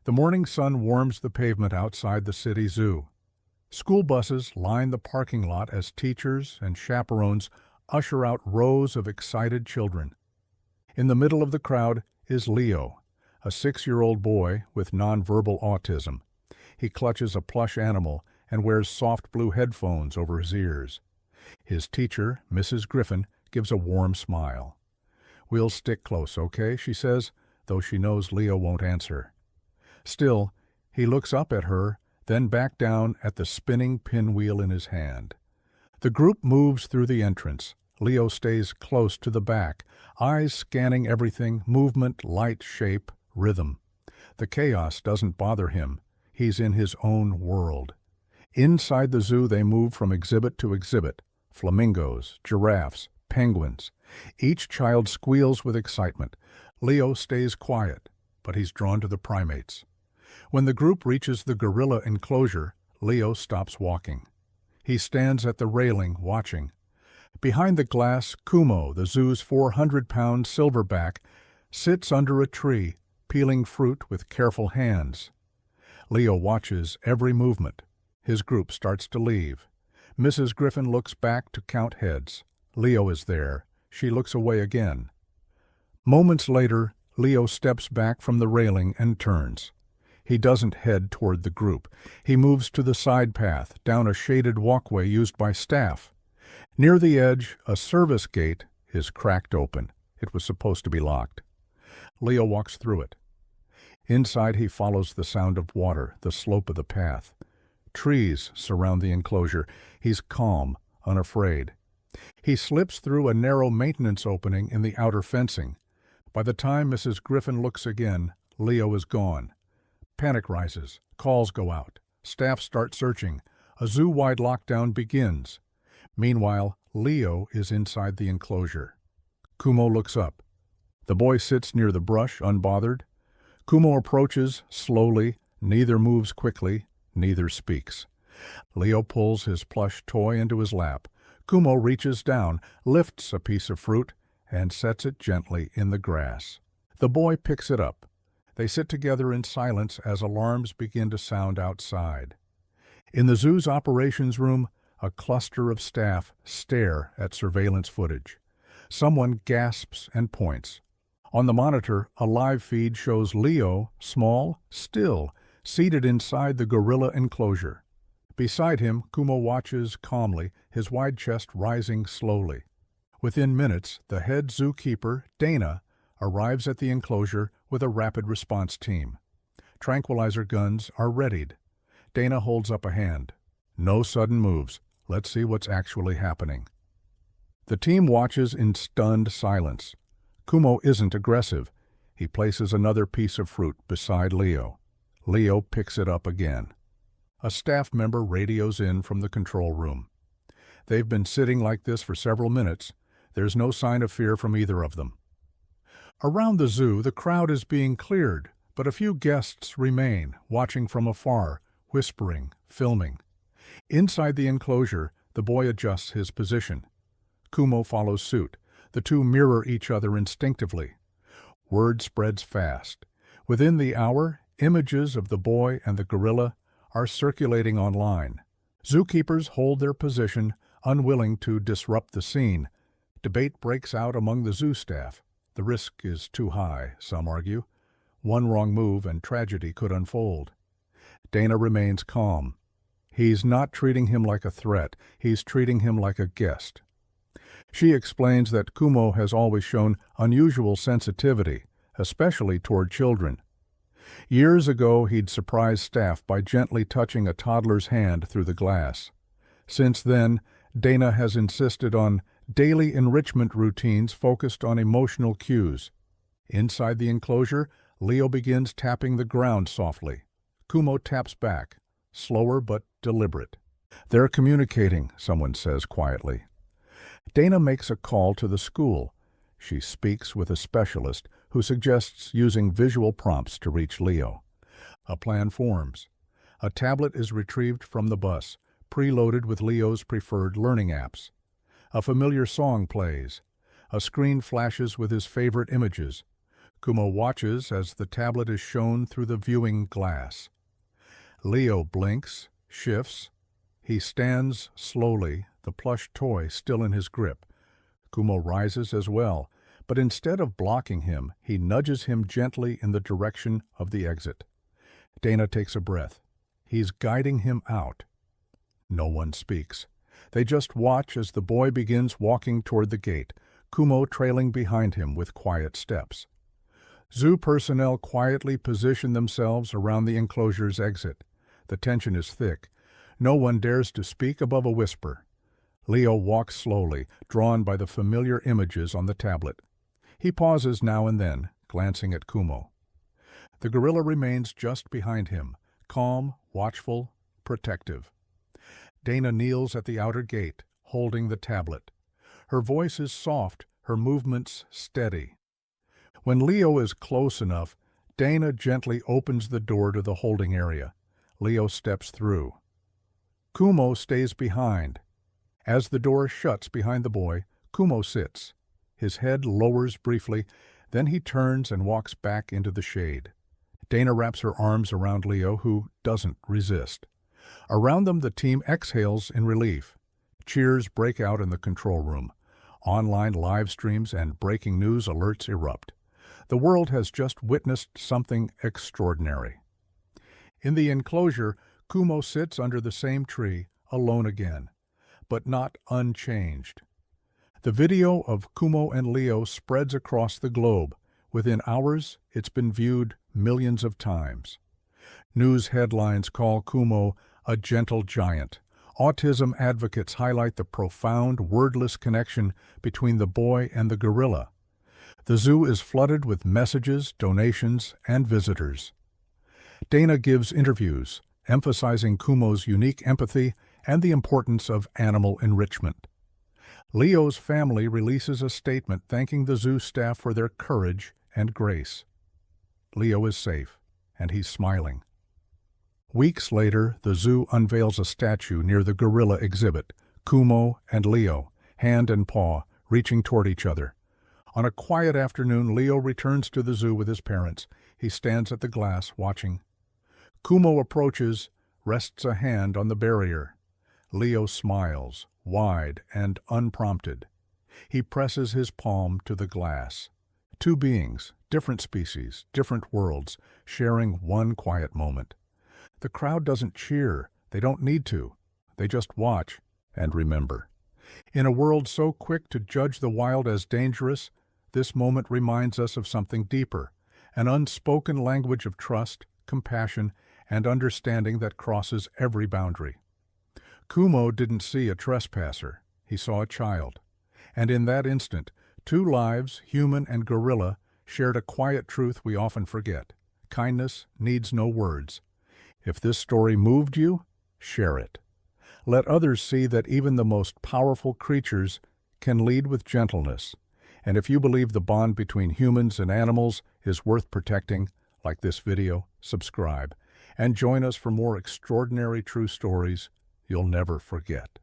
The morning sun warms the pavement outside the city zoo. School buses line the parking lot as teachers and chaperones usher out rows of excited children. In the middle of the crowd is Leo, a 6-year-old boy with nonverbal autism. He clutches a plush animal and wears soft blue headphones over his ears. His teacher, Mrs. Griffin, gives a warm smile. "We'll stick close, okay?" she says, though she knows Leo won't answer. Still, he looks up at her, then back down at the spinning pinwheel in his hand. The group moves through the entrance. Leo stays close to the back, eyes scanning everything: movement, light, shape, rhythm. The chaos doesn't bother him. He's in his own world. Inside the zoo they move from exhibit to exhibit: flamingos, giraffes, penguins. Each child squeals with excitement. Leo stays quiet, but he's drawn to the primates. When the group reaches the gorilla enclosure, Leo stops walking. He stands at the railing, watching. Behind the glass, Kumo, the zoo's 400-pound silverback, sits under a tree, peeling fruit with careful hands. Leo watches every movement. His group starts to leave. Mrs. Griffin looks back to count heads. Leo is there. She looks away again. Moments later, Leo steps back from the railing and turns. He doesn't head toward the group. He moves to the side path, down a shaded walkway used by staff. Near the edge, a service gate is cracked open. It was supposed to be locked. Leo walks through it. Inside, he follows the sound of water, the slope of the path. Trees surround the enclosure. He's calm, unafraid. He slips through a narrow maintenance opening in the outer fencing. By the time Mrs. Griffin looks again, Leo is gone. Panic rises. Calls go out. Staff start searching. A zoo-wide lockdown begins. Meanwhile, Leo is inside the enclosure. Kumo looks up. The boy sits near the brush, unbothered. Kumo approaches slowly. Neither moves quickly. Neither speaks. Leo pulls his plush toy into his lap. Kumo reaches down, lifts a piece of fruit, and sets it gently in the grass. The boy picks it up. They sit together in silence as alarms begin to sound outside. In the zoo's operations room, a cluster of staff stare at surveillance footage. Someone gasps and points. On the monitor, a live feed shows Leo, small, still, seated inside the gorilla enclosure. Beside him, Kumo watches calmly, his wide chest rising slowly. Within minutes, the head zookeeper, Dana, arrives at the enclosure with a rapid response team. Tranquilizer guns are readied. Dana holds up a hand. No sudden moves. Let's see what's actually happening. The team watches in stunned silence. Kumo isn't aggressive. He places another piece of fruit beside Leo. Leo picks it up again. A staff member radios in from the control room. They've been sitting like this for several minutes. There's no sign of fear from either of them. Around the zoo, the crowd is being cleared, but a few guests remain, watching from afar, whispering, filming. Inside the enclosure, the boy adjusts his position. Kumo follows suit. The two mirror each other instinctively. Word spreads fast. Within the hour, images of the boy and the gorilla are circulating online. Zookeepers hold their position, unwilling to disrupt the scene. Debate breaks out among the zoo staff. The risk is too high, some argue. One wrong move and tragedy could unfold. Dana remains calm. He's not treating him like a threat. He's treating him like a guest. She explains that Kumo has always shown unusual sensitivity, especially toward children. Years ago, he'd surprised staff by gently touching a toddler's hand through the glass. Since then, Dana has insisted on daily enrichment routines focused on emotional cues. Inside the enclosure, Leo begins tapping the ground softly. Kumo taps back, slower but deliberate. "They're communicating," someone says quietly. Dana makes a call to the school. She speaks with a specialist who suggests using visual prompts to reach Leo. A plan forms. A tablet is retrieved from the bus, preloaded with Leo's preferred learning apps. A familiar song plays. A screen flashes with his favorite images. Kumo watches as the tablet is shown through the viewing glass. Leo blinks, shifts. He stands slowly, the plush toy still in his grip. Kumo rises as well, but instead of blocking him, he nudges him gently in the direction of the exit. Dana takes a breath. He's guiding him out. No one speaks. They just watch as the boy begins walking toward the gate, Kumo trailing behind him with quiet steps. Zoo personnel quietly position themselves around the enclosure's exit. The tension is thick. No one dares to speak above a whisper. Leo walks slowly, drawn by the familiar images on the tablet. He pauses now and then, glancing at Kumo. The gorilla remains just behind him, calm, watchful, protective. Dana kneels at the outer gate, holding the tablet. Her voice is soft, her movements steady. When Leo is close enough, Dana gently opens the door to the holding area. Leo steps through. Kumo stays behind. As the door shuts behind the boy, Kumo sits. His head lowers briefly, then he turns and walks back into the shade. Dana wraps her arms around Leo, who doesn't resist. Around them, the team exhales in relief. Cheers break out in the control room. Online live streams and breaking news alerts erupt. The world has just witnessed something extraordinary. In the enclosure, Kumo sits under the same tree, alone again, but not unchanged. The video of Kumo and Leo spreads across the globe. Within hours, it's been viewed millions of times. News headlines call Kumo a gentle giant. Autism advocates highlight the profound, wordless connection between the boy and the gorilla. The zoo is flooded with messages, donations, and visitors. Dana gives interviews, emphasizing Kumo's unique empathy and the importance of animal enrichment. Leo's family releases a statement thanking the zoo staff for their courage and grace. Leo is safe, and he's smiling. Weeks later, the zoo unveils a statue near the gorilla exhibit, Kumo and Leo, hand and paw, reaching toward each other. On a quiet afternoon, Leo returns to the zoo with his parents. He stands at the glass, watching. Kumo approaches, rests a hand on the barrier. Leo smiles, wide and unprompted. He presses his palm to the glass. Two beings, different species, different worlds, sharing one quiet moment. The crowd doesn't cheer. They don't need to. They just watch and remember. In a world so quick to judge the wild as dangerous, this moment reminds us of something deeper, an unspoken language of trust, compassion, and understanding that crosses every boundary. Kumo didn't see a trespasser. He saw a child. And in that instant, two lives, human and gorilla, shared a quiet truth we often forget. Kindness needs no words. If this story moved you, share it. Let others see that even the most powerful creatures can lead with gentleness. And if you believe the bond between humans and animals is worth protecting, like this video, subscribe, and join us for more extraordinary true stories you'll never forget.